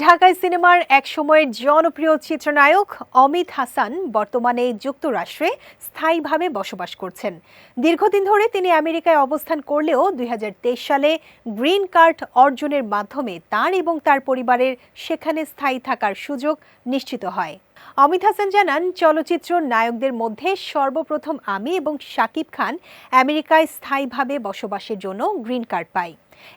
ঢাকায় সিনেমার এক সময়ের জনপ্রিয় চিত্রনায়ক অমিত হাসান বর্তমানে যুক্তরাষ্ট্রে স্থায়ীভাবে বসবাস করছেন। দীর্ঘদিন ধরে তিনি আমেরিকায় অবস্থান করলেও ২০২৩ সালে গ্রিন কার্ড অর্জনের মাধ্যমে তার এবং তার পরিবারের সেখানে স্থায়ী থাকার সুযোগ নিশ্চিত হয়। অমিত হাসান জানান, চলচ্চিত্র নায়কদের মধ্যে সর্বপ্রথম আমি এবং শাকিব খান আমেরিকায় স্থায়ীভাবে বসবাসের জন্য গ্রিন কার্ড পাই।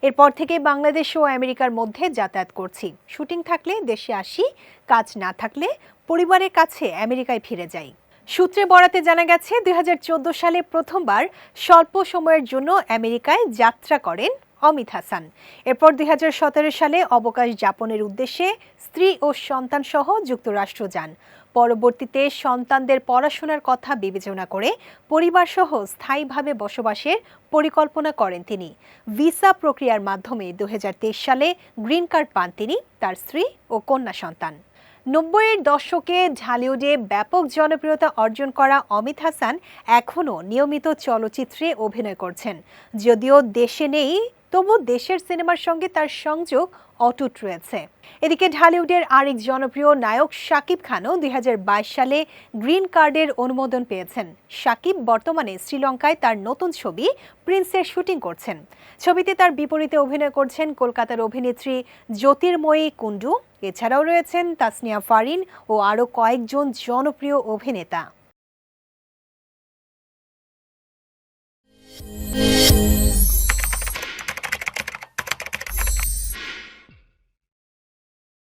এরপর থেকে বাংলাদেশ ও আমেরিকার মধ্যে যাতায়াত করছি। শুটিং থাকলে দেশে আসি, কাজ না থাকলে পরিবারের কাছে আমেরিকায় ফিরে যাই। সূত্রে বরাতে জানা গেছে, ২০১৪ সালে প্রথমবার স্বল্প সময়ের জন্য আমেরিকায় যাত্রা করেন অমিত হাসান। এরপর ২০১৭ সালে অবকাশ যাপনের উদ্দেশ্যে স্ত্রী ও সন্তান সহ যুক্তরাষ্ট্র যান। পরবর্তীতে সন্তানদের পড়াশোনার কথা বিবেচনা করে পরিবারসহ স্থায়ীভাবে বসবাসের পরিকল্পনা করেন তিনি। ভিসা প্রক্রিয়ার মাধ্যমে ২০২৩ সালে গ্রিন কার্ড পান তিনি, তার স্ত্রী ও কন্যা সন্তান। ৯০-এর দশকে ঢালিউডে ব্যাপক জনপ্রিয়তা অর্জন করা অমিত হাসান এখনও নিয়মিত চলচ্চিত্রে অভিনয় করছেন। যদিও দেশে নেই, তবু দেশের সিনেমার সঙ্গে তার সংযোগ অটুট রয়েছে। এদিকে ঢালিউডের আরেক জনপ্রিয় নায়ক শাকিব খানও ২০২২ সালে গ্রিন কার্ডের অনুমোদন পেয়েছেন। শাকিব বর্তমানে শ্রীলঙ্কায় তার নতুন ছবি প্রিন্সের শুটিং করছেন। ছবিতে তার বিপরীতে অভিনয় করছেন কলকাতার অভিনেত্রী জ্যোতির্ময়ী কুণ্ডু। এছাড়াও রয়েছেন তাসনিয়া ফারিন ও আরও কয়েকজন জনপ্রিয় অভিনেতা।